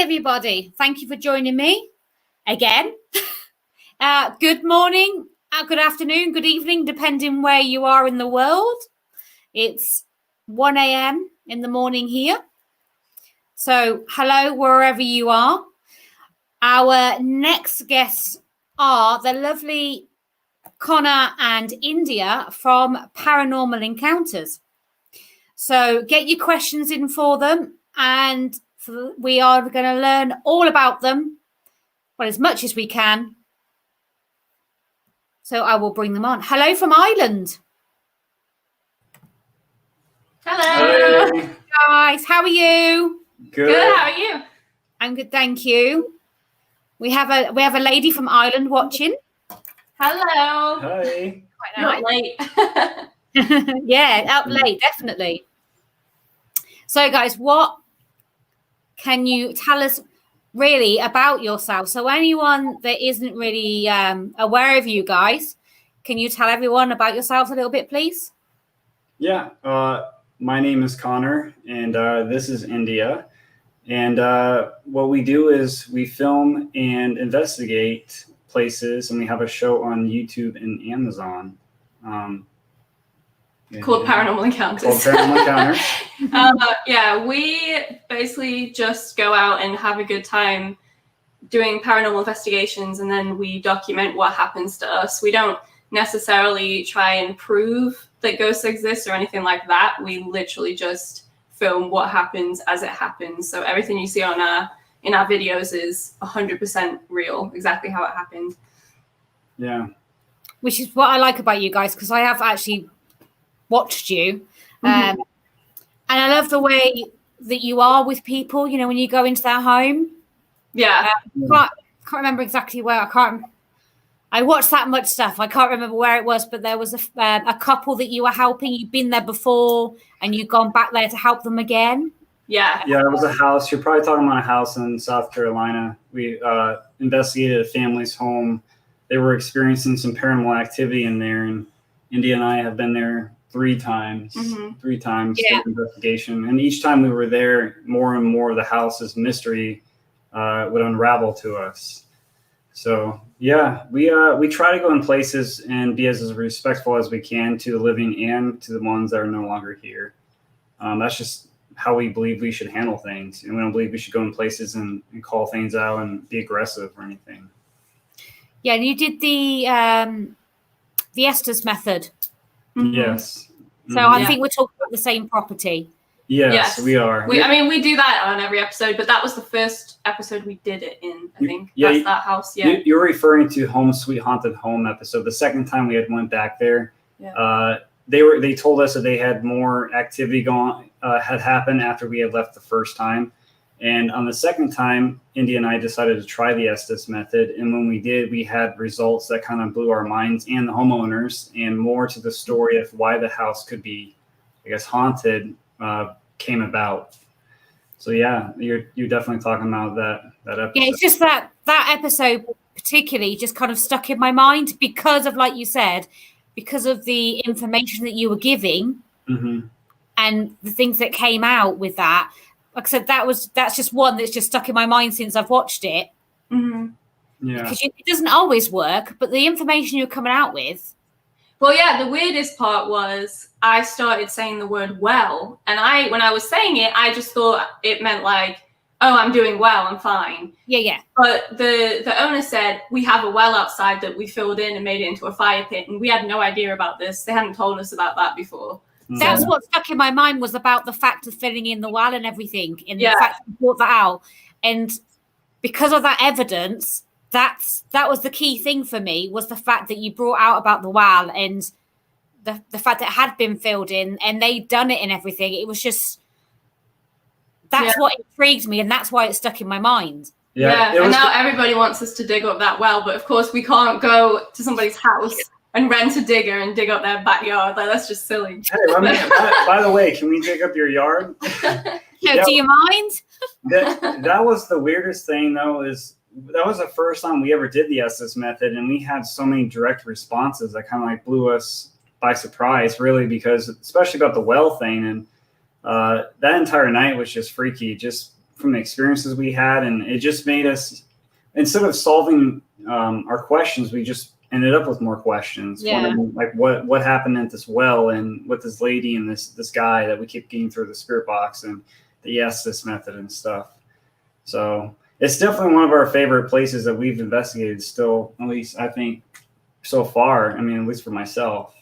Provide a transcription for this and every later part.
everybody. Thank you for joining me again. Good morning, good afternoon, good evening, depending where you are in the world. It's 1 a.m. in the morning here. So hello, wherever you are. Our next guests are the lovely Connor and India from Paranormal Encounters. So get your questions in for them, and we are going to learn all about them, well, as much as we can. So I will bring them on. Hello from Ireland. Hello. Hey. Guys, how are you? Good. How are you? I'm good, thank you. We have a lady from Ireland watching. Hello. Hi. Quite nice. Late. Yeah, up late, definitely. So, guys, what can you tell us really about yourself? So, anyone that isn't really aware of you guys, can you tell everyone about yourselves a little bit, please? Yeah. My name is Connor, and this is India. And what we do is we film and investigate places, and we have a show on YouTube and Amazon. Called Paranormal Encounters. Yeah, we basically just go out and have a good time doing paranormal investigations, and then we document what happens to us. We don't necessarily try and prove that ghosts exist or anything like that. We literally just film what happens as it happens. So everything you see on in our videos is 100% real, exactly how it happened. Yeah. Which is what I like about you guys, because I have actually watched you. And I love the way that you are with people, you know, when you go into their home. Yeah. Can't remember exactly where. I watched that much stuff. I can't remember where it was, but there was a couple that you were helping. You'd been there before, and you'd gone back there to help them again. Yeah. Yeah, it was a house. You're probably talking about a house in South Carolina. We investigated a family's home. They were experiencing some paranormal activity in there, and India and I have been there three times Yeah. investigation. And each time we were there, more and more of the house's mystery would unravel to us. So yeah, we try to go in places and be as respectful as we can to the living and to the ones that are no longer here. That's just how we believe we should handle things, and we don't believe we should go in places and call things out and be aggressive or anything. Yeah, and you did the Estes method. Yes. So I think we're talking about the same property. Yes, we are. We do that on every episode, but that was the first episode we did it in, I think. Yeah, that's that house, yeah. You're referring to Home Sweet Haunted Home episode. The second time we had went back there, they told us that they had more activity had happened after we had left the first time. And on the second time, India and I decided to try the Estes method. And when we did, we had results that kind of blew our minds and the homeowners, and more to the story of why the house could be, I guess, haunted came about. So yeah, you're definitely talking about that episode. Yeah, it's just that episode particularly just kind of stuck in my mind because of, like you said, because of the information that you were giving and the things that came out with that. Like I said, that's just one that's just stuck in my mind since I've watched it. Yeah, because it doesn't always work, but the information you're coming out with. Well, yeah, the weirdest part was I started saying the word well, and when I was saying it, I just thought it meant like, oh, I'm doing well, I'm fine. Yeah. But the owner said, we have a well outside that we filled in and made it into a fire pit, and we had no idea about this. They hadn't told us about that before. That's what stuck in my mind, was about the fact of filling in the well and everything, and the fact that you brought that out. And because of that evidence, that was the key thing for me, was the fact that you brought out about the well and the fact that it had been filled in and they'd done it and everything. It was just, that's what intrigued me, and that's why it stuck in my mind. Yeah, and now everybody wants us to dig up that well, but of course we can't go to somebody's house and rent a digger and dig up their backyard. Like, that's just silly. Hey, by the way, can we dig up your yard? Do you mind? That was the weirdest thing, though, is that was the first time we ever did the Estes method, and we had so many direct responses that kind of like blew us by surprise, really, because especially about the well thing, and that entire night was just freaky, just from the experiences we had, and it just made us, instead of solving our questions, we just ended up with more questions. Yeah. Like what happened at this well, and with this lady and this guy that we keep getting through the spirit box, and the Estes method and stuff. So it's definitely one of our favorite places that we've investigated still, at least I think so far. I mean, at least for myself.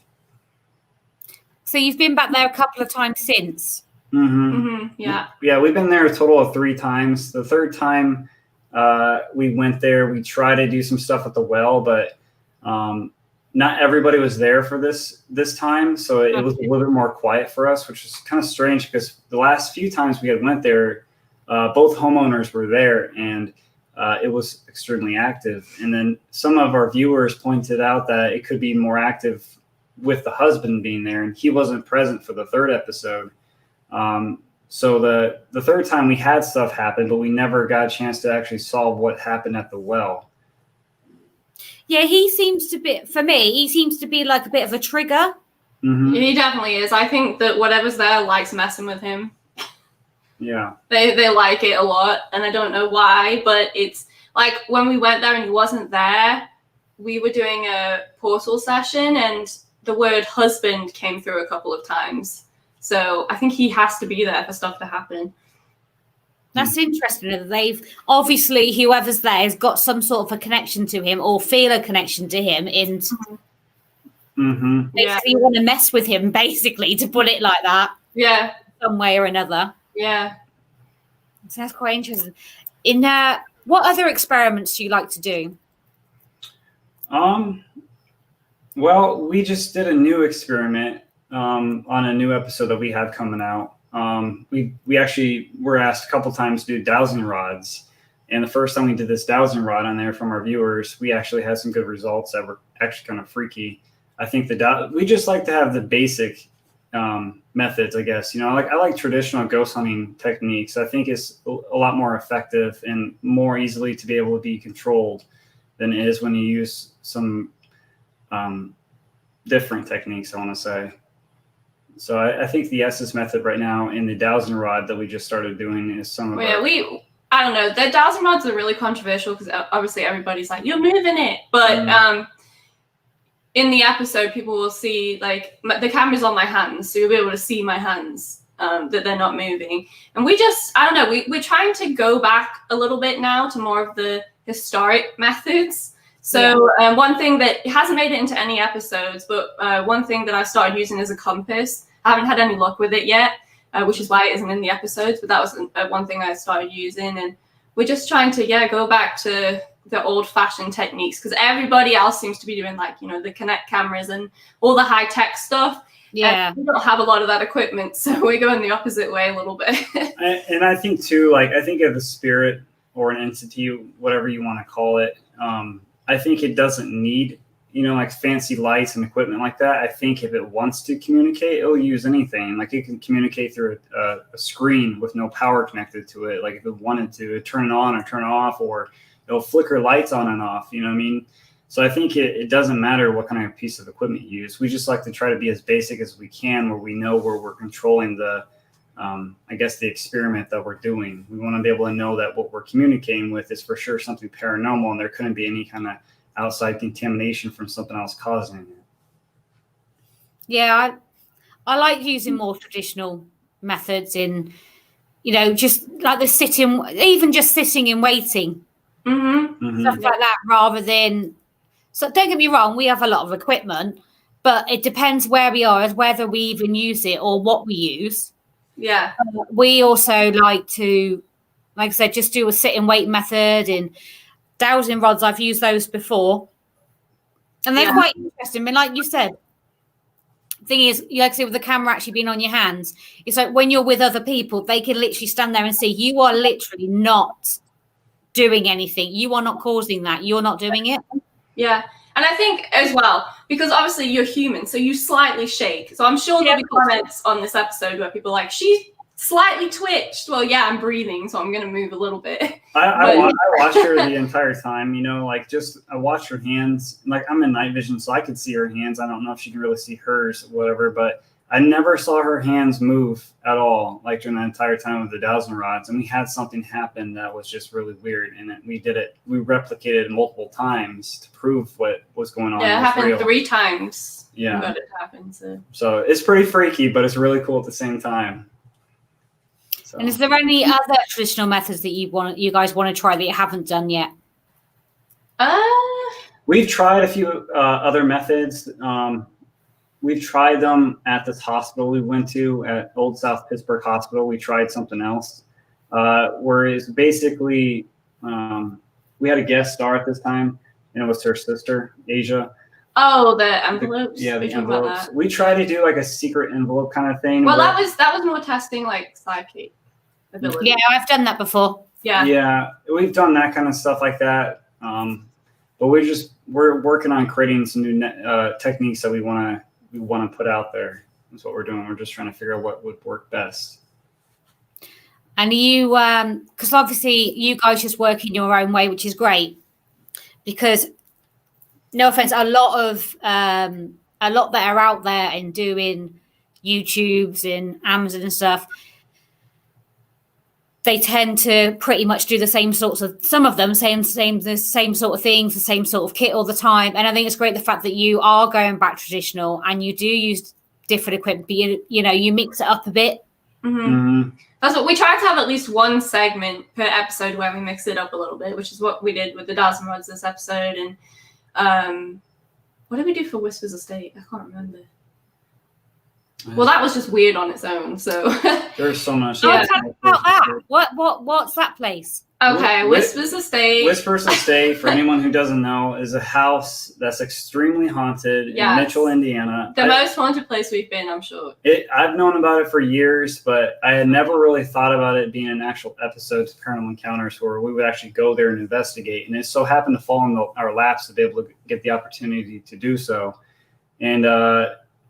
So you've been back there a couple of times since? Yeah. Yeah, we've been there a total of 3 times. The third time we went there, we tried to do some stuff at the well, but not everybody was there for this time. So it was a little bit more quiet for us, which is kind of strange because the last few times we had went there, both homeowners were there, and it was extremely active. And then some of our viewers pointed out that it could be more active with the husband being there, and he wasn't present for the 3rd episode. So the 3rd time we had stuff happen, but we never got a chance to actually solve what happened at the well. Yeah, he seems to be, for me, he seems to be like a bit of a trigger. He definitely is. I think that whatever's there likes messing with him. Yeah. They like it a lot, and I don't know why, but it's like when we went there and he wasn't there, we were doing a portal session, and the word husband came through a couple of times. So I think he has to be there for stuff to happen. That's interesting. They've obviously, whoever's there has got some sort of a connection to him or feel a connection to him, and basically want to mess with him, basically, to put it like that. Yeah. Some way or another. Yeah. So that's quite interesting. In what other experiments do you like to do? Well, we just did a new experiment on a new episode that we have coming out. We actually were asked a couple times to do dowsing rods, and the first time we did this dowsing rod on there from our viewers, we actually had some good results that were actually kind of freaky. I think we just like to have the basic methods, I guess. I like traditional ghost hunting techniques. I think it's a lot more effective and more easily to be able to be controlled than it is when you use some different techniques, I want to say. So I think the Estes method right now and the dowsing rod that we just started doing is some of I don't know. The dowsing rods are really controversial because obviously everybody's like, you're moving it. But in the episode, people will see, like, the camera's on my hands, so you'll be able to see my hands, that they're not moving. And we just, I don't know, we're trying to go back a little bit now to more of the historic methods. So one thing that hasn't made it into any episodes, but one thing that I started using is a compass. I haven't had any luck with it yet, which is why it isn't in the episodes, but that was one thing I started using. And we're just trying to, go back to the old-fashioned techniques, because everybody else seems to be doing, like, the Kinect cameras and all the high-tech stuff. Yeah. And we don't have a lot of that equipment, so we're going the opposite way a little bit. And I think, too, I think of a spirit or an entity, whatever you want to call it, I think it doesn't need, like fancy lights and equipment like that. I think if it wants to communicate, it'll use anything. Like, it can communicate through a screen with no power connected to it. Like, if it wanted to turn it on or turn it off, or it'll flicker lights on and off. You know what I mean? So I think it doesn't matter what kind of piece of equipment you use. We just like to try to be as basic as we can, where we know where we're controlling the experiment that we're doing. We want to be able to know that what we're communicating with is for sure something paranormal, and there couldn't be any kind of outside contamination from something else causing it. Yeah, I like using more traditional methods in, just like the sitting, even just sitting and waiting, stuff like that, rather than. So don't get me wrong, we have a lot of equipment, but it depends where we are, as whether we even use it or what we use. Yeah. We also like to, like I said, just do a sit and wait method, and dowsing rods. I've used those before, and they're quite interesting. I mean, like you said, the thing is, like I said, with the camera actually being on your hands, it's like when you're with other people, they can literally stand there and see you are literally not doing anything. You are not causing that. You're not doing it. Yeah. And I think as well, because obviously you're human, so you slightly shake. So I'm sure there'll be comments on this episode where people are like, she slightly twitched. Well, yeah, I'm breathing, so I'm going to move a little bit. I watched her the entire time, I watched her hands. Like, I'm in night vision, so I could see her hands. I don't know if she can really see hers or whatever, but I never saw her hands move at all, like during the entire time of the dowsing rods. And we had something happen that was just really weird. And we replicated it multiple times to prove what was going on. Yeah, it happened 3 times. Yeah. We got it to happen. So it's pretty freaky, but it's really cool at the same time. So. And is there any other traditional methods that you guys want to try that you haven't done yet? We've tried a few other methods. We've tried them at this hospital we went to at Old South Pittsburgh Hospital. We tried something else, whereas basically we had a guest star at this time, and it was her sister, Asia. Oh, the envelopes. Yeah, the envelopes. We tried to do like a secret envelope kind of thing. Well, that was more testing like psychic ability. Yeah, I've done that before. Yeah, we've done that kind of stuff like that. But we're working on creating some new techniques that we want to put out there. That's what we're doing. We're just trying to figure out what would work best. And you, because obviously you guys just work in your own way, which is great. Because, no offense, a lot that are out there and doing YouTubes and Amazon and stuff, they tend to pretty much do the same sorts of, some of them the same sort of things, the same sort of kit all the time. And I think it's great the fact that you are going back traditional and you do use different equipment, but you mix it up a bit. Mm-hmm. Mm-hmm. That's what we try to have, at least one segment per episode where we mix it up a little bit, which is what we did with the dowsing rods this episode. And what did we do for Whispers Estate? I can't remember. Well, that was just weird on its own. So there's so much. Tell us about that. What's that place? Okay, Whispers Estate. Whispers Estate, for anyone who doesn't know, is a house that's extremely haunted in Mitchell, Indiana. The most haunted place we've been, I'm sure. I've known about it for years, but I had never really thought about it being an actual episode of Paranormal Encounters where we would actually go there and investigate. And it so happened to fall in our laps to be able to get the opportunity to do so. And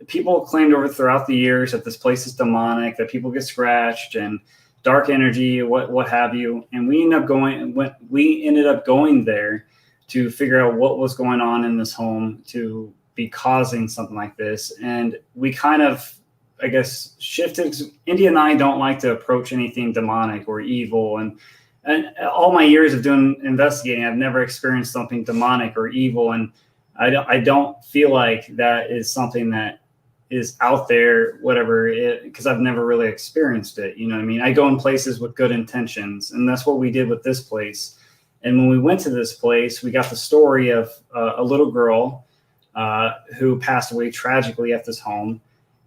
people claimed throughout the years that this place is demonic, that people get scratched and dark energy, what have you. And we ended up going there to figure out what was going on in this home to be causing something like this. And we kind of, I guess, shifted. India and I don't like to approach anything demonic or evil. And all my years of doing investigating, I've never experienced something demonic or evil. And I don't feel like that is something that is out there, because I've never really experienced it. You know what I mean? I go in places with good intentions, and that's what we did with this place. And when we went to this place, we got the story of a little girl who passed away tragically at this home.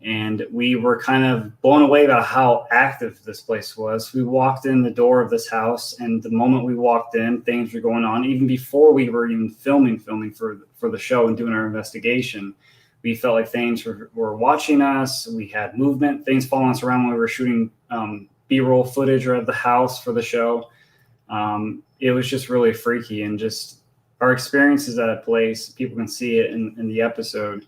And we were kind of blown away about how active this place was. We walked in the door of this house, and the moment we walked in, things were going on. Even before we were even filming for the show and doing our investigation, we felt like things were watching us. We had movement, things following us around when we were shooting B-roll footage of the house for the show. It was just really freaky, and just our experiences at that place, people can see it in the episode.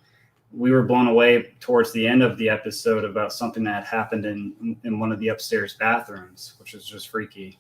We were blown away towards the end of the episode about something that happened in one of the upstairs bathrooms, which was just freaky.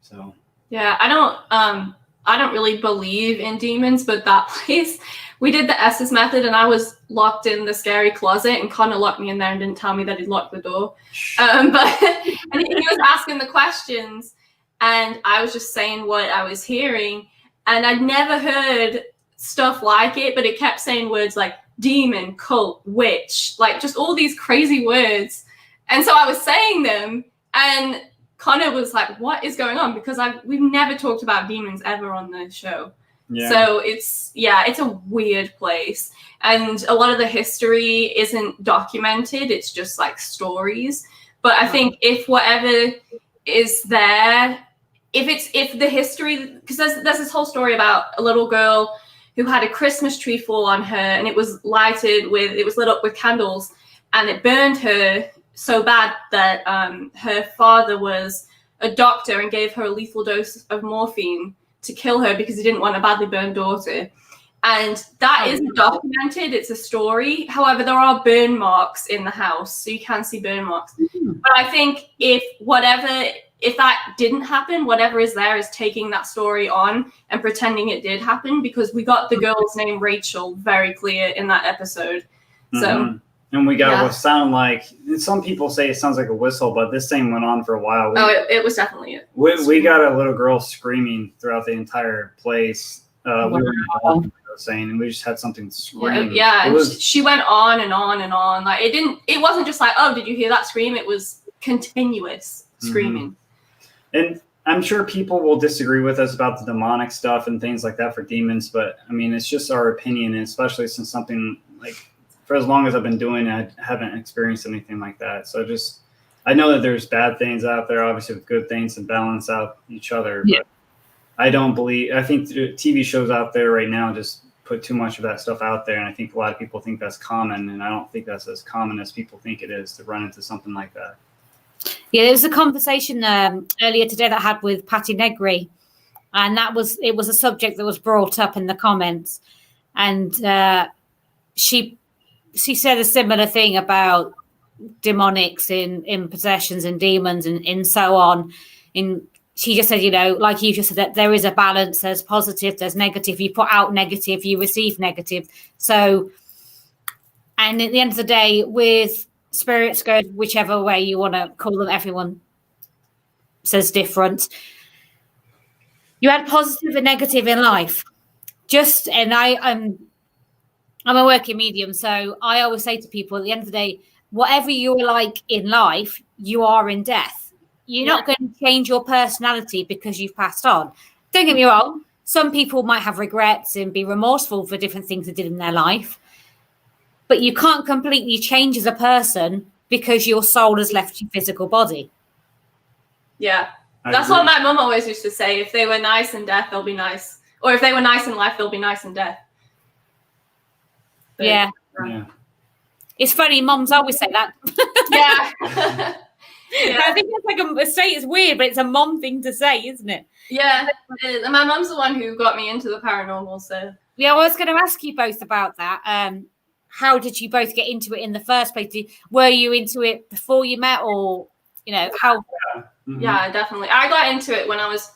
So yeah, I don't really believe in demons, but that place, we did the Estes method, and I was locked in the scary closet, and Connor locked me in there and didn't tell me that he'd locked the door. And he was asking the questions, and I was just saying what I was hearing, and I'd never heard stuff like it, but it kept saying words like demon, cult, witch, like just all these crazy words. And so I was saying them, and Connor was like, what is going on? Because we've never talked about demons ever on the show. Yeah. So it's a weird place. And a lot of the history isn't documented. It's just like stories. But I think if whatever is there, if the history, because there's this whole story about a little girl who had a Christmas tree fall on her, and it was lit up with candles, and it burned her so bad that her father was a doctor and gave her a lethal dose of morphine to kill her because he didn't want a badly burned daughter. And that isn't documented. It's a story. However, there are burn marks in the house, so you can see burn marks. Mm-hmm. But I think if that didn't happen, whatever is there is taking that story on and pretending it did happen, because we got the girl's name Rachel very clear in that episode. So And we got what sound like, some people say it sounds like a whistle, but this thing went on for a while. It was definitely it. We got a little girl screaming throughout the entire place. We were saying, and we just had something scream. Yeah, she went on and on and on. Like it wasn't just like, oh, did you hear that scream? It was continuous screaming. And I'm sure people will disagree with us about the demonic stuff and things like that for demons, but I mean, it's just our opinion, and especially since something like, for as long as I've been doing it, I haven't experienced anything like that. So I know that there's bad things out there, obviously, with good things and balance out each other. Yeah. But I think the TV shows out there right now just put too much of that stuff out there. And I think a lot of people think that's common. And I don't think that's as common as people think it is to run into something like that. Yeah, there was a conversation earlier today that I had with Patty Negri. And it was a subject that was brought up in the comments. And she said a similar thing about demonics in possessions and demons and so on. And she just said, like you just said, that there is a balance. There's positive, there's negative. You put out negative, you receive negative. So, and at the end of the day, with spirits, go whichever way you want to call them, everyone says different. You had positive and negative in life. I'm a working medium, so I always say to people at the end of the day, whatever you're like in life, you are in death. You're not going to change your personality because you've passed on. Don't get me wrong. Some people might have regrets and be remorseful for different things they did in their life. But you can't completely change as a person because your soul has left your physical body. Yeah. That's what my mum always used to say. If they were nice in death, they'll be nice. Or if they were nice in life, they'll be nice in death. But, yeah. It's funny, moms always say that. Yeah. Yeah. I think it's like it's weird, but it's a mom thing to say, isn't it? Yeah, and my mum's the one who got me into the paranormal. So yeah, I was going to ask you both about that. How did you both get into it in the first place? Were you into it before you met, or how? Yeah, definitely. I got into it when I was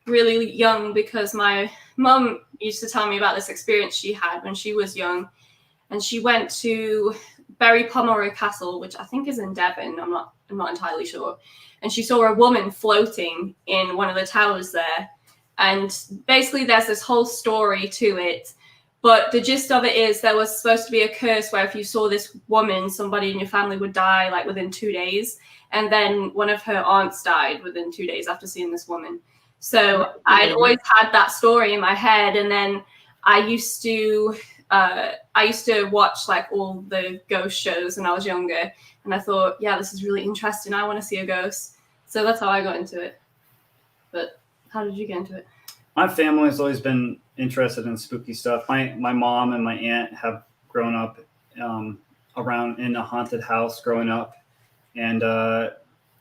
really young because my mum used to tell me about this experience she had when she was young, and she went to Berry Pomeroy Castle, which I think is in Devon. I'm not entirely sure. And she saw a woman floating in one of the towers there. And basically there's this whole story to it. But the gist of it is there was supposed to be a curse where if you saw this woman, somebody in your family would die like within 2 days. And then one of her aunts died within 2 days after seeing this woman. So I'd always had that story in my head. And then I used to watch like all the ghost shows when I was younger, and I thought, yeah, this is really interesting. I want to see a ghost. So that's how I got into it. But how did you get into it? My family has always been interested in spooky stuff. My mom and my aunt have grown up around in a haunted house growing up, and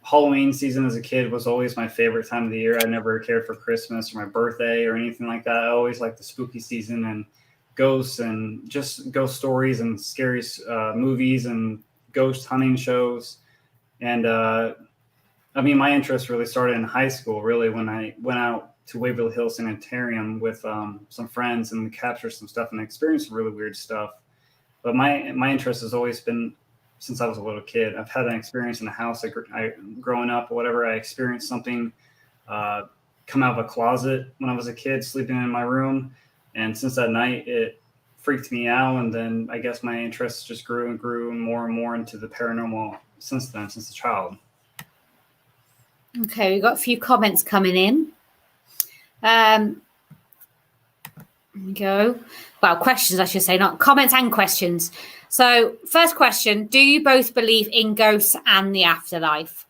Halloween season as a kid was always my favorite time of the year. I never cared for Christmas or my birthday or anything like that. I always liked the spooky season and ghosts and just ghost stories and scary movies and ghost hunting shows. And I mean, my interest really started in high school, really, when I went out to Waverly Hills Sanitarium with some friends and we captured some stuff and experienced some really weird stuff. But my interest has always been since I was a little kid. I've had an experience in the house growing up or whatever. I experienced something come out of a closet when I was a kid, sleeping in my room. And since that night, it freaked me out. And then I guess my interest just grew and grew more and more into the paranormal since a child. Okay, we've got a few comments coming in. Here we go. Well, questions, I should say, not comments and questions. So first question, do you both believe in ghosts and the afterlife?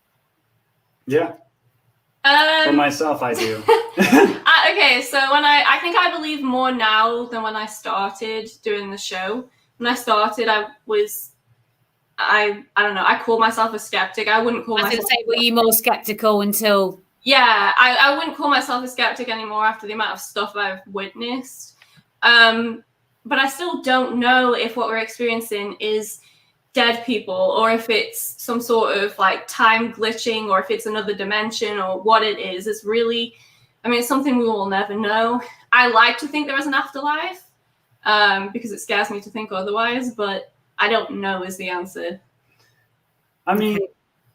Yeah. For myself, I do. Okay, so I think I believe more now than when I started doing the show. When I started, I don't know, I call myself a skeptic. I wouldn't call myself... I was going to say, were you more skeptical until... Yeah, I wouldn't call myself a skeptic anymore after the amount of stuff I've witnessed. But I still don't know if what we're experiencing is dead people or if it's some sort of like time glitching or if it's another dimension or what it is. It's really, I mean, it's something we will never know. I like to think there is an afterlife because it scares me to think otherwise, but I don't know is the answer. I mean,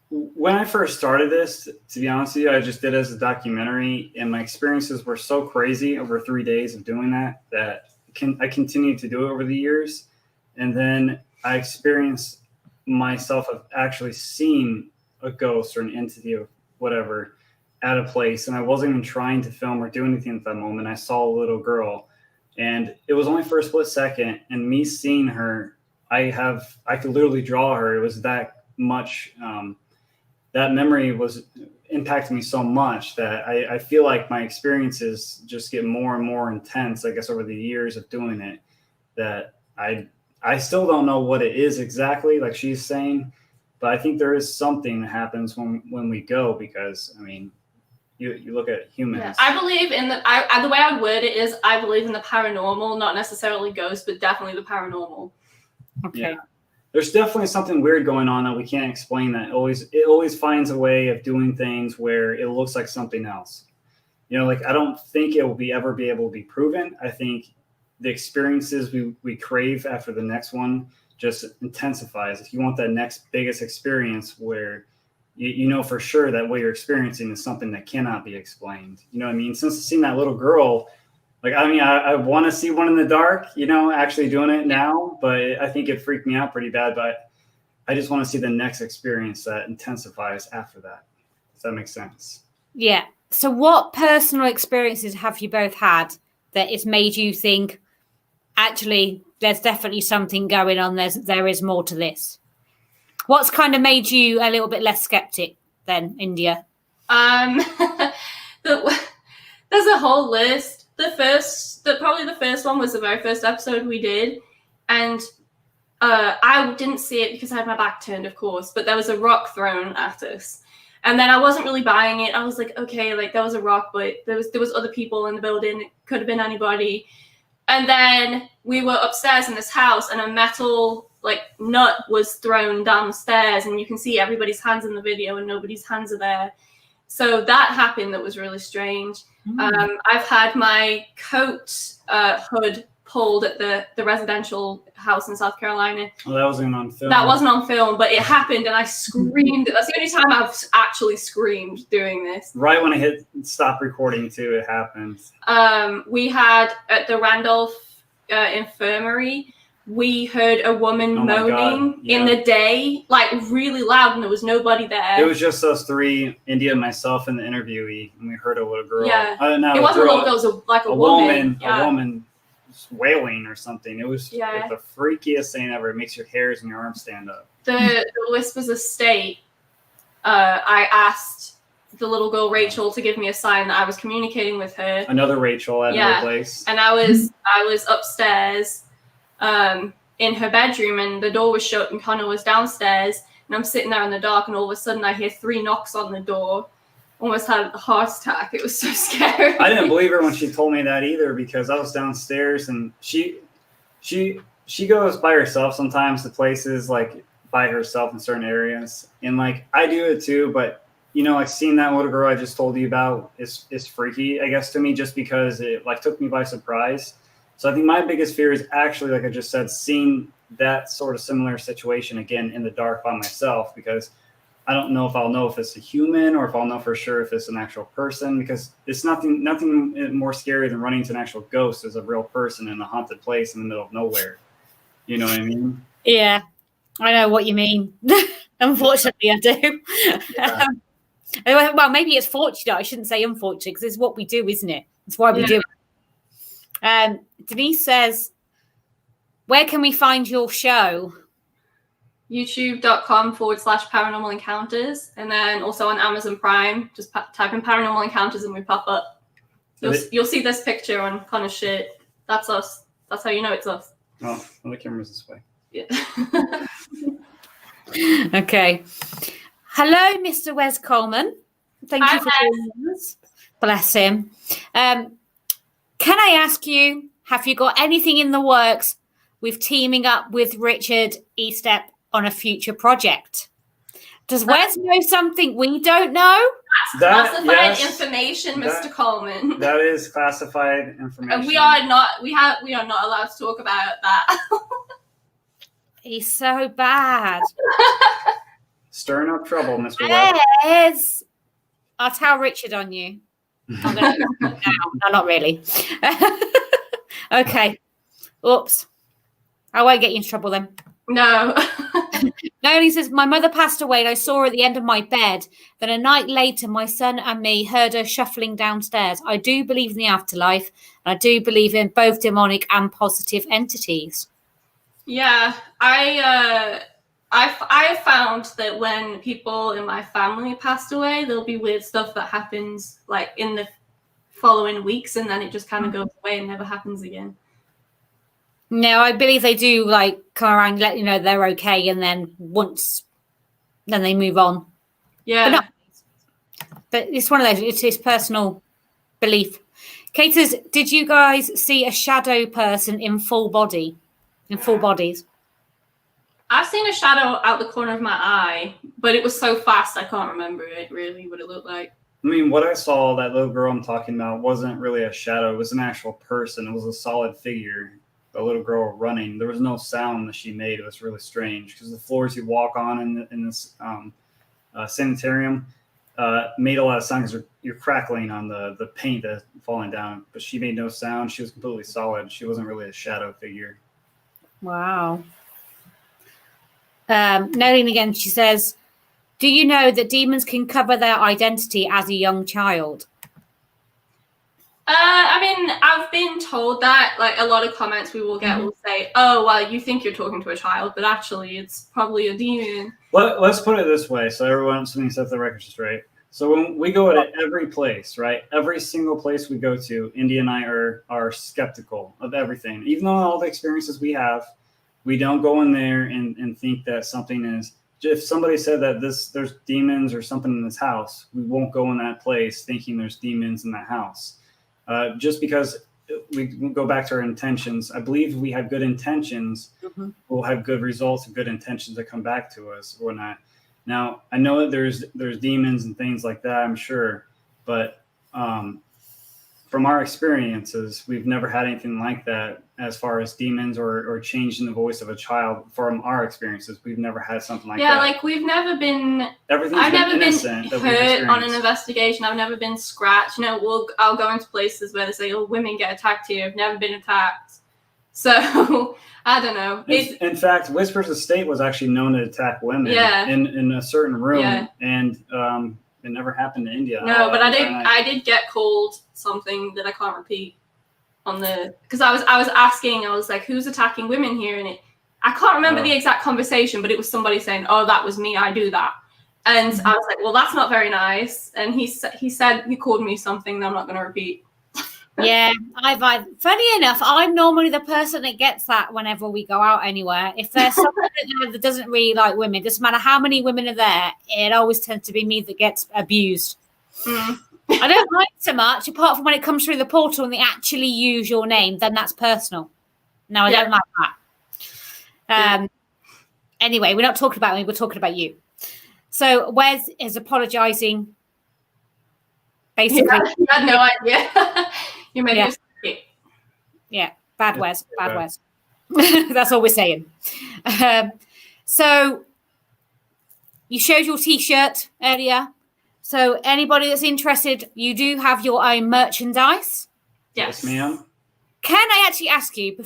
when I first started this, to be honest with you, I just did it as a documentary, and my experiences were so crazy over 3 days of doing that I continued to do it over the years. And then I experienced myself of actually seeing a ghost or an entity or whatever at a place, and I wasn't even trying to film or do anything at that moment. I saw a little girl, and it was only for a split second, and me seeing her, I could literally draw her. It was that much, that memory was impacting me so much that I feel like my experiences just get more and more intense, I guess, over the years of doing it, that I still don't know what it is exactly, like she's saying, but I think there is something that happens when we go, because, I mean, you look at humans. Yeah, I believe in the way I would word it is, I believe in the paranormal, not necessarily ghosts, but definitely the paranormal. Okay. Yeah. There's definitely something weird going on that we can't explain. That it always finds a way of doing things where it looks like something else. You know, like, I don't think it will ever be able to be proven. I think the experiences we crave after the next one just intensifies. If you want that next biggest experience where you know for sure that what you're experiencing is something that cannot be explained. You know what I mean? Since I've seen that little girl, like, I mean, I want to see one in the dark, you know, actually doing it now, but I think it freaked me out pretty bad. But I just want to see the next experience that intensifies after that. Does that make sense? Yeah. So what personal experiences have you both had that it's made you think, actually, there's definitely something going on. There is more to this. What's kind of made you a little bit less skeptic then, India? There's a whole list. Probably the first one was the very first episode we did, and I didn't see it because I had my back turned, of course, but there was a rock thrown at us. And then I wasn't really buying it. I was like, okay, like, there was a rock, but there was other people in the building. It could have been anybody. And then we were upstairs in this house, and a metal, like, nut was thrown downstairs, and you can see everybody's hands in the video, and nobody's hands are there. So that happened. That was really strange. I've had my coat hood pulled at the residential house in South Carolina. Well, that wasn't on film. That wasn't on film, but it happened, and I screamed. That's the only time I've actually screamed doing this. Right when I hit stop recording, too, it happened. We had at the Randolph Infirmary, we heard a woman moaning in the day, like, really loud, and there was nobody there. It was just us three, India, myself, and the interviewee, and we heard a little girl. Yeah, it wasn't a little girl. It was like a woman. A woman wailing or something. It was the freakiest thing ever. It makes your hairs and your arms stand up. The Whispers Estate, I asked the little girl Rachel to give me a sign that I was communicating with her. Another Rachel at another place. And I was upstairs in her bedroom, and the door was shut, and Connor was downstairs, and I'm sitting there in the dark, and all of a sudden I hear 3 knocks on the door. Almost had a heart attack. It was so scary. I didn't believe her when she told me that either, because I was downstairs, and she goes by herself sometimes to places, like, by herself in certain areas, and, like, I do it too, but, you know, like, seeing that little girl I just told you about is freaky, I guess, to me, just because it, like, took me by surprise. So I think my biggest fear is actually, like I just said, seeing that sort of similar situation again in the dark by myself, because I don't know if it's a human, or if I'll know for sure if it's an actual person, because it's nothing more scary than running into an actual ghost as a real person in a haunted place in the middle of nowhere. You know what I mean? Yeah, I know what you mean. Unfortunately, I do. Yeah. Well, maybe it's fortunate. I shouldn't say unfortunate, because it's what we do, isn't it? It's why we do it. Denise says, where can we find your show? youtube.com/paranormal encounters, and then also on Amazon Prime. Just type in Paranormal Encounters and we pop up. You'll see this picture on Connor's shirt. That's us. That's how you know it's us. Oh, well, the camera's this way. Yeah. Okay. Hello, Mr. Wes Coleman. Thank you for joining us. Bless him. Can I ask you, have you got anything in the works with teaming up with Richard Estep on a future project? Does Wes know something we don't know? That's classified information, Mr. Coleman. That is classified information. And we are not allowed to talk about that. He's so bad. Stirring up trouble, Mr. Webb. Yes. I'll tell Richard on you. I'm going to now. No, not really. Okay. Oops. I won't get you into trouble then. No. No, he says, my mother passed away and I saw her at the end of my bed. Then a night later, my son and me heard her shuffling downstairs. I do believe in the afterlife. And I do believe in both demonic and positive entities. Yeah, I found that when people in my family passed away, there'll be weird stuff that happens like in the following weeks, and then it just kind of goes away and never happens again. No, I believe they do like come around, let you know they're okay, and then then they move on. Yeah, but it's one of those. It's his personal belief. Kate says, "Did you guys see a shadow person in full body, in full bodies?" I've seen a shadow out the corner of my eye, but it was so fast I can't remember it really what it looked like. I mean, what I saw, that little girl I'm talking about, wasn't really a shadow. It was an actual person. It was a solid figure. A little girl running. There was no sound that she made. It was really strange because the floors you walk on in this sanitarium made a lot of sound because you're crackling on the paint that's falling down. But she made no sound. She was completely solid. She wasn't really a shadow figure. Wow. Noting again, she says, do you know that demons can cover their identity as a young child? I mean, I've been told that, like, a lot of comments we will get will say, oh, well, you think you're talking to a child, but actually it's probably a demon. Let's put it this way so everyone set the record straight. So when we go to every place, right, every single place we go to, Indy and I are skeptical of everything. Even though all the experiences we have, we don't go in there and think that something is, if somebody said that there's demons or something in this house, we won't go in that place thinking there's demons in that house. Just because we go back to our intentions. I believe if we have good intentions, we'll have good results and good intentions that come back to us or not. Now, I know that there's demons and things like that, I'm sure, but from our experiences, we've never had anything like that as far as demons or changing the voice of a child. From our experiences, we've never had something like that. Yeah, like we've never been. I've never been hurt on an investigation. I've never been scratched. You know, I'll go into places where they say, "Oh, women get attacked here." I've never been attacked, so I don't know. In fact, Whispers of State was actually known to attack women. Yeah. In a certain room, yeah. And it never happened to India. No, but I did get called something that I can't repeat because I was asking, I was like, who's attacking women here? And I can't remember the exact conversation, but it was somebody saying, oh, that was me, I do that. And I was like, well, that's not very nice. And he said he called me something that I'm not going to repeat. Yeah, funny enough, I'm normally the person that gets that whenever we go out anywhere. If there's someone that doesn't really like women, doesn't matter how many women are there, it always tends to be me that gets abused. I don't like so much, apart from when it comes through the portal and they actually use your name, then that's personal. No, I don't like that. Anyway, we're not talking about me, we're talking about you. So Wes is apologising. Basically, you had no idea. You made a mistake. Yeah, bad Wes. That's all we're saying. So you showed your T-shirt earlier. So anybody that's interested, you do have your own merchandise. Yes, ma'am. Can I actually ask you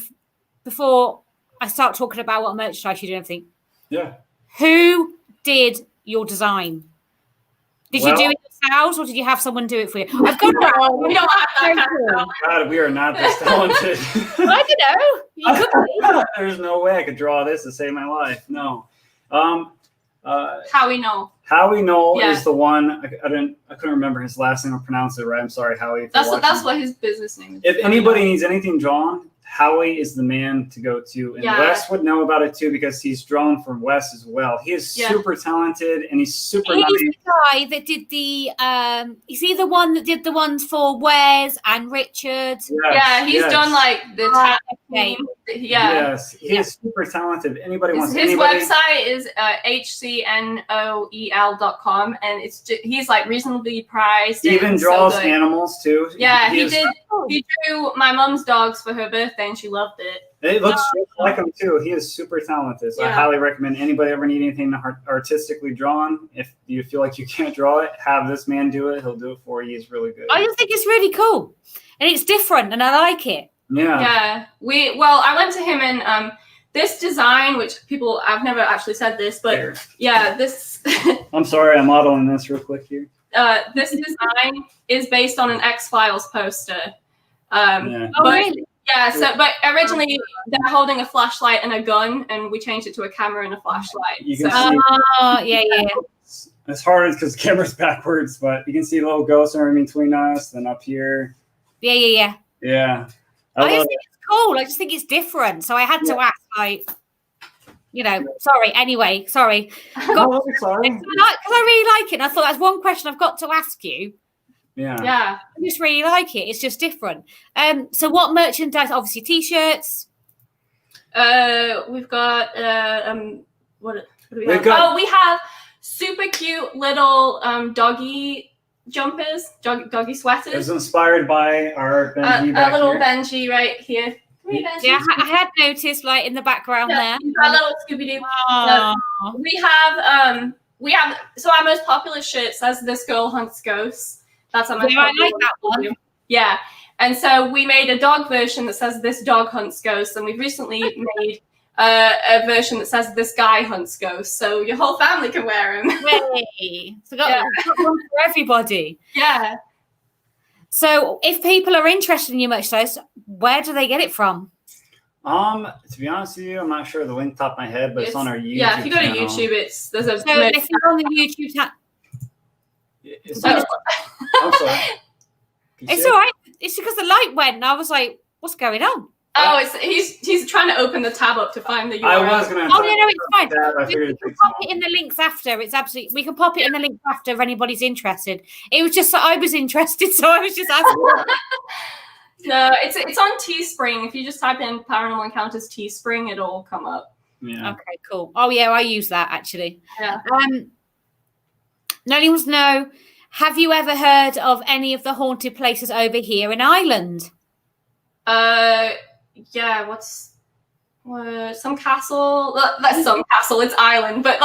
before I start talking about what merchandise you do and everything? Yeah. Who did your design? Did you do it yourselves, or did you have someone do it for you? I've got we don't have that kind of talent. God, we are not this talented. I don't know. You could be. There's no way I could draw this to save my life. No. Howie Knoll. Howie Knoll is the one. I couldn't remember his last name or pronounce it right. I'm sorry, Howie. That's what his business name is. If anybody needs anything drawn, Howie is the man to go to. And Wes would know about it too because he's drawn from Wes as well. He is super talented and he's super nice. He's the guy that did the is he the one that did the ones for Wes and Richard? He's done like the tag team. Yes, he is super talented. Anybody wants his website is hcnoel.com and he's like reasonably priced. He even draws animals too. Yeah, he drew my mom's dogs for her birthday and she loved it. It looks just like him too. He is super talented. So I highly recommend anybody ever need anything artistically drawn. If you feel like you can't draw it, have this man do it. He'll do it for you. He's really good. I just think it's really cool, and it's different, and I like it. Yeah. I went to him and this design, which I've never actually said this, but this. I'm sorry, I'm modeling this real quick here. This design is based on an X-Files poster. Really? Yeah, but originally they're holding a flashlight and a gun, and we changed it to a camera and a flashlight. You can see, yeah. It's hard because the camera's backwards, but you can see a little ghost in between us, then up here. Yeah. Yeah. I just think it's cool. I just think it's different. So I had to ask, sorry. Anyway, sorry. Sorry. Because I really like it. And I thought that's one question I've got to ask you. Yeah. I just really like it. It's just different. So what merchandise? Obviously T-shirts. We've got what do we have? We have super cute little doggy jumpers, doggy sweaters. It was inspired by our Benji back little here. Benji right here. Benji. Yeah, I had noticed in the background there. Our little Scooby-Doo. We have so our most popular shirt says "This girl hunts ghosts." That's our most popular. I like that one. Yeah, and so we made a dog version that says "This dog hunts ghosts," and we've recently made a version that says "This guy hunts ghosts," so your whole family can wear them. Hey, so got one for everybody. Yeah. So, if people are interested in your merchandise, where do they get it from? To be honest with you, I'm not sure of the link top of my head, but it's on our YouTube. Yeah, if you go to YouTube, there's a. So if you're on the YouTube channel, I'm sorry. It's all right. It's because the light went, and I was like, "What's going on?" Oh, he's trying to open the tab up to find the URL. I was gonna. Oh no, it's fine. We can pop it in the links after. We can pop it in the links after if anybody's interested. It was just that I was interested, so I was just asking. No, it's on Teespring. If you just type in Paranormal Encounters Teespring, it'll come up. Yeah. Okay, cool. Oh yeah, I use that actually. Yeah. No one wants to know. Have you ever heard of any of the haunted places over here in Ireland? Yeah, some castle? That's some castle. It's Ireland, but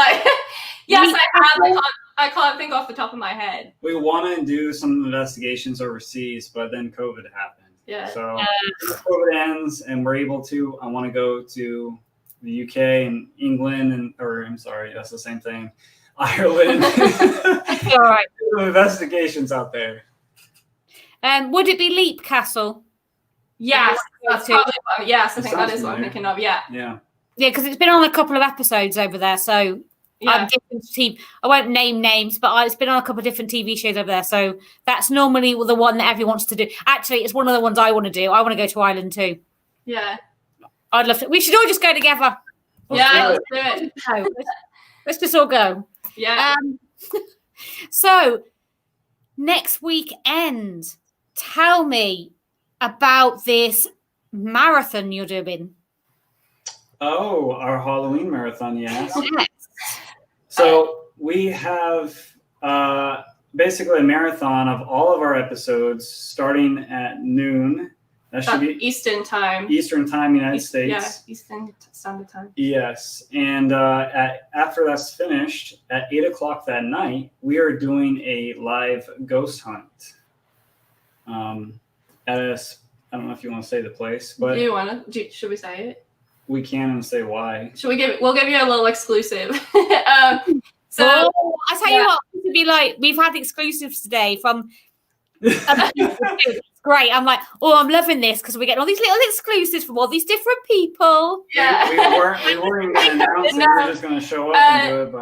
yes, I have. I can't think off the top of my head. We want to do some investigations overseas, but then COVID happened. Yeah. So if COVID ends and we're able to, I want to go to the UK and England I'm sorry, that's the same thing. Ireland. All right. Investigations out there. Would it be Leap Castle? Yes, that's probably one. Yes, I think that is what I'm thinking of. Yeah. Yeah. Yeah, because it's been on a couple of episodes over there. So different I won't name names, but it's been on a couple of different TV shows over there. So that's normally the one that everyone wants to do. Actually, it's one of the ones I want to do. I want to go to Ireland too. Yeah. I'd love to. We should all just go together. Let's do it. Let's just all go. Yeah. So next weekend, tell me about this marathon you're doing. Oh, our Halloween marathon, yes. Yes. So we have basically a marathon of all of our episodes starting at noon. That should be Eastern time. Eastern time, United States. Yeah, Eastern Standard Time. Yes, and after that's finished, at 8:00 that night, we are doing a live ghost hunt. I don't know if you want to say the place, but do you want to? Should we say it? We can and say why. Should we we'll give you a little exclusive. So I tell you what, to be like, we've had exclusives today from. It's great. I'm like, I'm loving this because we're getting all these little exclusives from all these different people. Yeah, we weren't going to announce it. We were just going to show up and do it.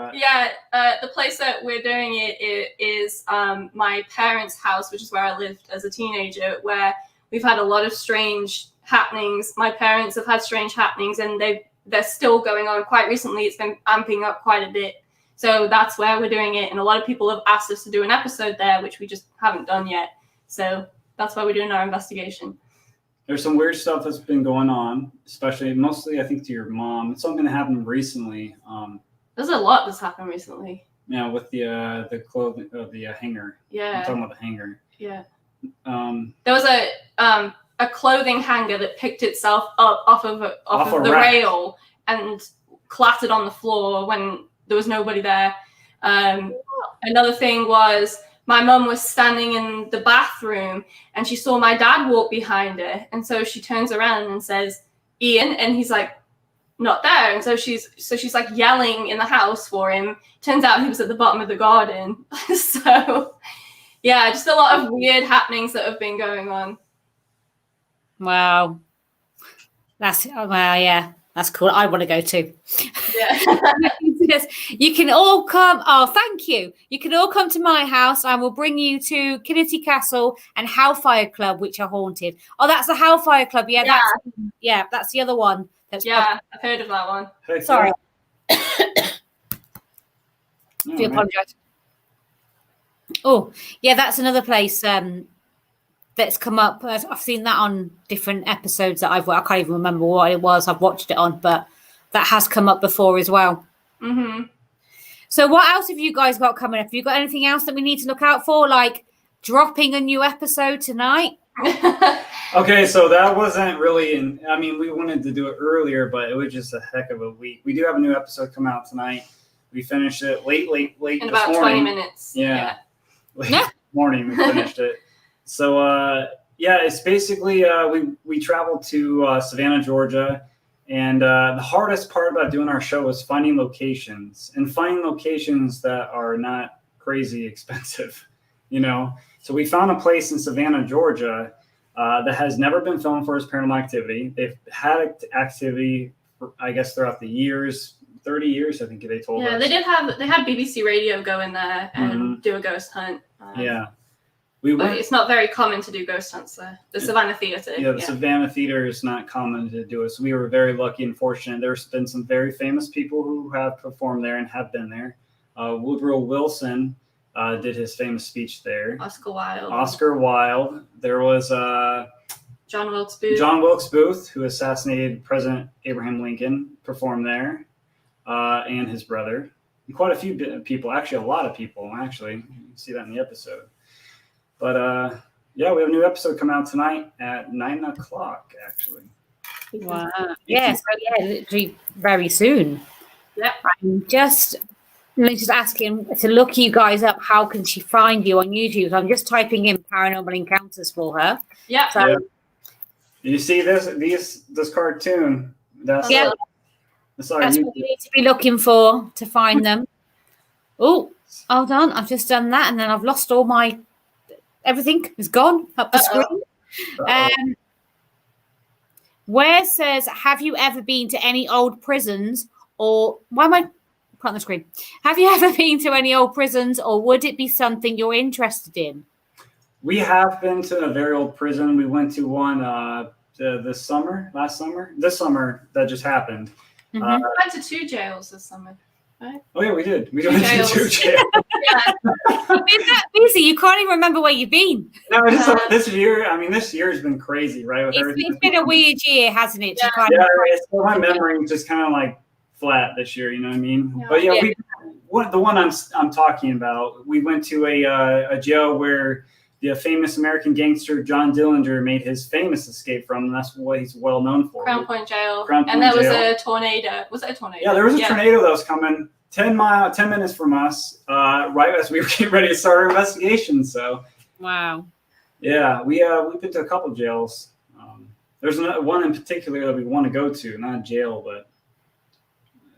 But the place that we're doing it is my parents' house, which is where I lived as a teenager, where we've had a lot of strange happenings. My parents have had strange happenings, and they're still going on. Quite recently, it's been amping up quite a bit. So that's where we're doing it. And a lot of people have asked us to do an episode there, which we just haven't done yet. So that's why we're doing our investigation. There's some weird stuff that's been going on, mostly I think to your mom. It's something that happened recently. There's a lot that's happened recently. Yeah, with the clothing, the hanger. Yeah. I'm talking about the hanger. Yeah. There was a clothing hanger that picked itself up off of the rack. rail and clattered on the floor when there was nobody there. Another thing was my mum was standing in the bathroom and she saw my dad walk behind her, and so she turns around and says, "Ian," and he's like, not there. And so she's like yelling in the house for him. Turns out he was at the bottom of the garden. So yeah, just a lot of weird happenings that have been going on. Wow. That's cool. I want to go too. Yeah. You can all come. Oh, thank you. You can all come to my house. I will bring you to Kinnity Castle and Hellfire Club, which are haunted. Oh, that's the Hellfire Club. Yeah, that's the other one. I've heard of that one. Sorry. No, do apologize. Oh, yeah, that's another place that's come up. I've seen that on different episodes that I can't even remember what it was I've watched it on, but that has come up before as well. Mm-hmm. So what else have you guys got coming up? Have you got anything else that we need to look out for, like dropping a new episode tonight? Okay, so that wasn't really we wanted to do it earlier, but it was just a heck of a week. We do have a new episode come out tonight. We finished it late in about 20 minutes. Yeah. Late morning we finished it. So it's basically we traveled to Savannah, Georgia, and the hardest part about doing our show was finding locations that are not crazy expensive, So we found a place in Savannah, Georgia, that has never been filmed for its paranormal activity. They've had activity, I guess, throughout the years, 30 years, I think they told us. Yeah, they had BBC Radio go in there and do a ghost hunt. But it's not very common to do ghost hunts there. The Savannah Theatre. Yeah, the Savannah Theatre is not common to do it. So we were very lucky and fortunate. There's been some very famous people who have performed there and have been there. Woodrow Wilson did his famous speech there. Oscar Wilde. There was John Wilkes Booth. John Wilkes Booth, who assassinated President Abraham Lincoln, performed there, and his brother. And quite a few people, actually a lot of people, actually. You can see that in the episode. But we have a new episode come out tonight at 9:00, actually. Wow. Yes, literally very soon. Yep. I'm just asking to look you guys up. How can she find you on YouTube? So I'm just typing in Paranormal Encounters for her. Yeah. So, you see this cartoon? That's what you need to be looking for to find them. Oh, hold on. I've just done that, and then I've lost all my everything is gone up the screen. Where says, have you ever been to any old prisons, or why am I putting the screen? Have you ever been to any old prisons, or would it be something you're interested in? We have been to a very old prison. We went to one this summer that just happened. We went to 2 jails this summer. Right? Oh yeah, we did. We went to 2 jails. Is that busy? You can't even remember where you've been. No, this year. This year's been crazy, right? With It's been a weird year, hasn't it? So my memory is just kind of like flat this year. You know what I mean? Yeah. But the one I'm talking about, we went to a jail where the famous American gangster John Dillinger made his famous escape from, and that's what he's well known for. Crown Point Jail. There was a tornado. Was it a tornado? Yeah, there was a tornado that was coming 10 minutes from us, right as we were getting ready to start our investigation. So, wow. Yeah, we've been to a couple jails. There's one in particular that we want to go to, not a jail, but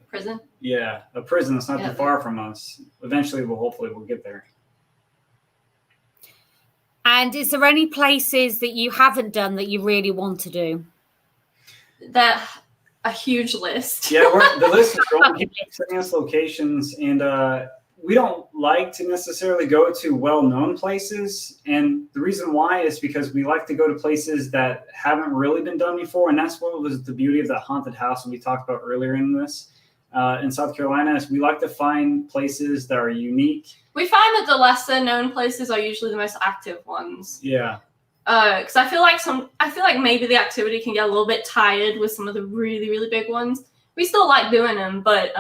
prison. Yeah, a prison that's not too far from us. Eventually, we'll get there. And is there any places that you haven't done that you really want to do? A huge list. Yeah, the list is growing. People sending us locations, and we don't like to necessarily go to well-known places. And the reason why is because we like to go to places that haven't really been done before, and that's what was the beauty of the haunted house that we talked about earlier in this. In South Carolina, is we like to find places that are unique. We find that the lesser known places are usually the most active ones. Yeah. Because I feel like maybe the activity can get a little bit tired with some of the really, really big ones. We still like doing them, but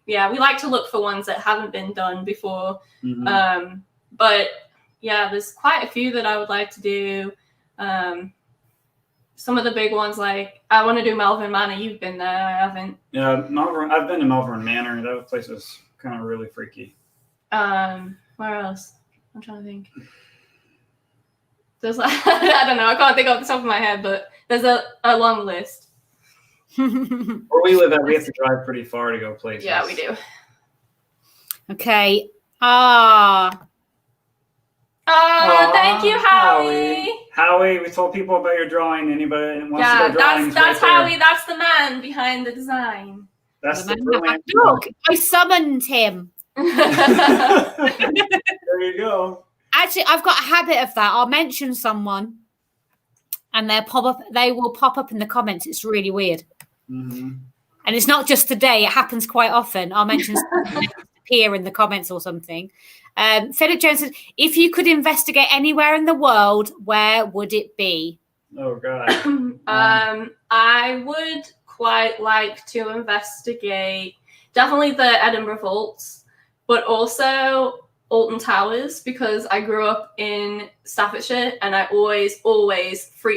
we like to look for ones that haven't been done before. Mm-hmm. But yeah, there's quite a few that I would like to do. some of the big ones, like I want to do Melbourne Manor. You've been there, I haven't. Yeah, Melbourne. I've been to Melbourne Manor. That place was kind of really freaky. Where else? I'm trying to think. There's like I don't know. I can't think off the top of my head, but there's a long list. Where we live at, we have to drive pretty far to go places. Yeah, we do. Okay. Thank you, Howie. Howie, we told people about your drawing. Anybody wants to go drawing? That's Howie. That's the man behind the design. That's the man. Look, I summoned him. There you go. Actually, I've got a habit of that. I'll mention someone, and they will pop up in the comments. It's really weird. Mm-hmm. And it's not just today. It happens quite often. I'll mention someone appear in the comments or something. Philip Jones says, if you could investigate anywhere in the world, where would it be? Oh, God. I would quite like to investigate definitely the Edinburgh Vaults, but also Alton Towers, because I grew up in Staffordshire and I always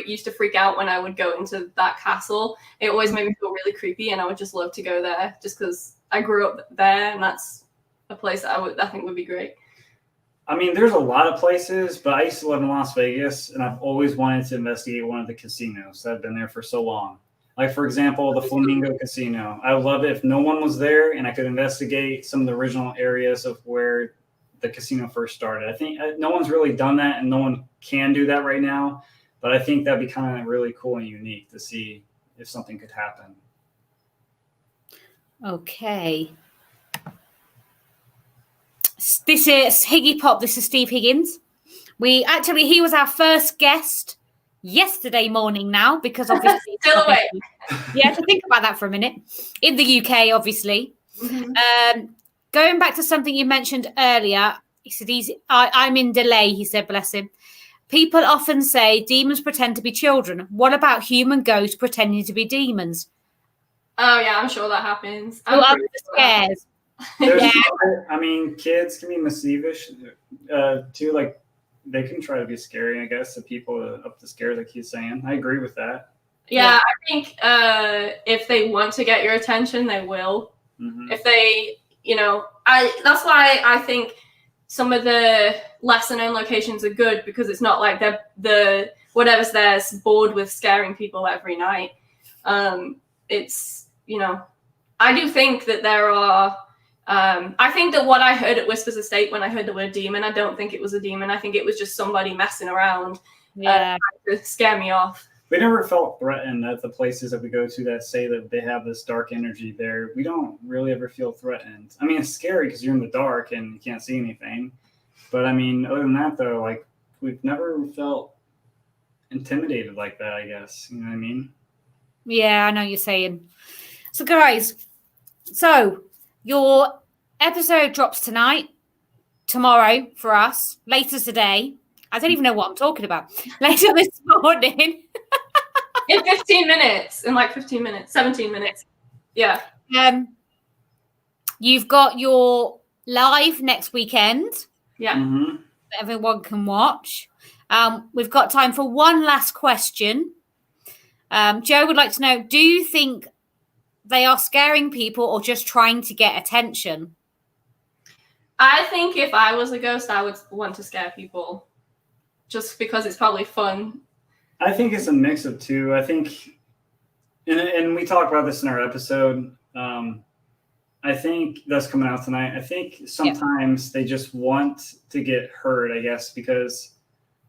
used to freak out when I would go into that castle. It always made me feel really creepy, and I would just love to go there just because I grew up there, and that's a place that I think would be great. I mean, there's a lot of places, but I used to live in Las Vegas, and I've always wanted to investigate one of the casinos that have been there for so long. Like, for example, the Flamingo Casino. I would love it if no one was there and I could investigate some of the original areas of where the casino first started. I think no one's really done that, and no one can do that right now, but I think that'd be kind of really cool and unique to see if something could happen. Okay. This is Higgy Pop. This is Steve Higgins. He was our first guest yesterday morning now, because obviously still awake. Yeah, to think about that for a minute. In the UK, obviously. Mm-hmm. Going back to something you mentioned earlier, he said I'm in delay, he said, bless him. People often say demons pretend to be children. What about human ghosts pretending to be demons? Oh, yeah, I'm sure that happens. I'm scared. Yeah. I mean, kids can be mischievous too. Like, they can try to be scary, I guess, to people up to scare, like he's saying. I agree with that. Yeah, I think if they want to get your attention, they will. Mm-hmm. If they, that's why I think some of the lesser known locations are good, because it's not like the whatever's there's bored with scaring people every night. It's, I do think that there are. I think that what I heard at Whispers Estate when I heard the word demon, I don't think it was a demon. I think it was just somebody messing around to scare me off. We never felt threatened at the places that we go to that say that they have this dark energy there. We don't really ever feel threatened. I mean, it's scary because you're in the dark and you can't see anything. But I mean, other than that, though, like, we've never felt intimidated like that, I guess. You know what I mean? Yeah, I know what you're saying. So, guys, your episode drops tomorrow for us, later today. I don't even know what I'm talking about. Later this morning. In 15 minutes. In like 15 minutes. 17 minutes. Yeah. You've got your live next weekend. Yeah. Mm-hmm. That everyone can watch. We've got time for one last question. Joe would like to know, do you think they are scaring people or just trying to get attention? I think if I was a ghost, I would want to scare people. Just because it's probably fun. I think it's a mix of two. I think, and we talked about this in our episode. I think that's coming out tonight. I think sometimes they just want to get heard, I guess, because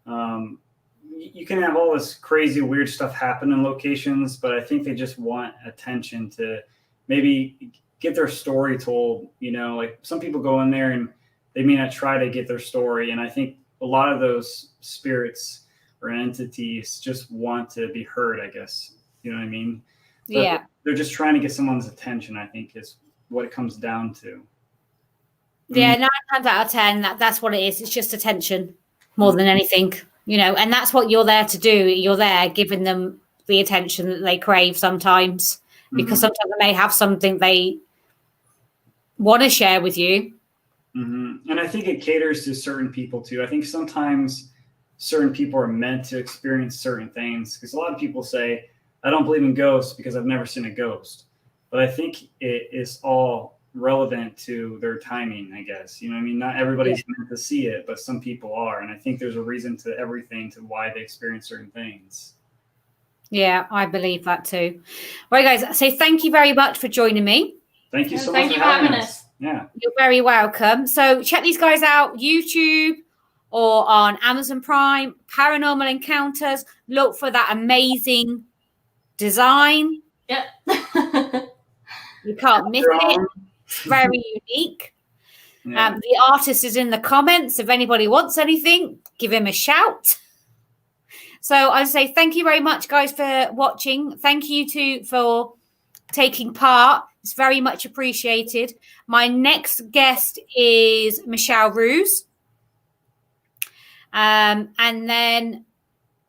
you can have all this crazy, weird stuff happen in locations, but I think they just want attention to maybe get their story told. Like, some people go in there and they may not try to get their story. And I think a lot of those spirits or entities just want to be heard, I guess. You know what I mean? So yeah. They're just trying to get someone's attention, I think, is what it comes down to. Yeah, 9 times out of 10, that's what it is. It's just attention more than anything, and that's what you're there to do. You're there giving them the attention that they crave sometimes, because sometimes they may have something they want to share with you. Mm-hmm. And I think it caters to certain people too. I think sometimes certain people are meant to experience certain things. Because a lot of people say, I don't believe in ghosts because I've never seen a ghost. But I think it is all relevant to their timing, I guess. You know what I mean? Not everybody's meant to see it, but some people are. And I think there's a reason to everything to why they experience certain things. Yeah, I believe that too. Right, guys. So thank you very much for joining me. Thank you so Thank much you for having us. Yeah. You're very welcome. So check these guys out, YouTube or on Amazon Prime, Paranormal Encounters. Look for that amazing design. Yep. You can't miss it. Very unique. Yeah. The artist is in the comments. If anybody wants anything, give him a shout. So I say thank you very much, guys, for watching. Thank you for taking part. It's very much appreciated. My next guest is Michelle Ruse. And then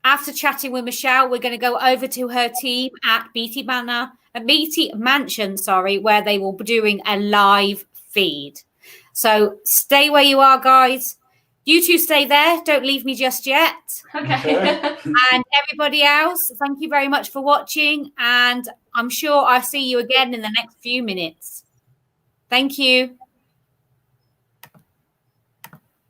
after chatting with Michelle, we're going to go over to her team at Beatty Mansion, where they will be doing a live feed. So stay where you are, guys. You two stay there. Don't leave me just yet. Okay. And everybody else, thank you very much for watching. And I'm sure I'll see you again in the next few minutes. Thank you.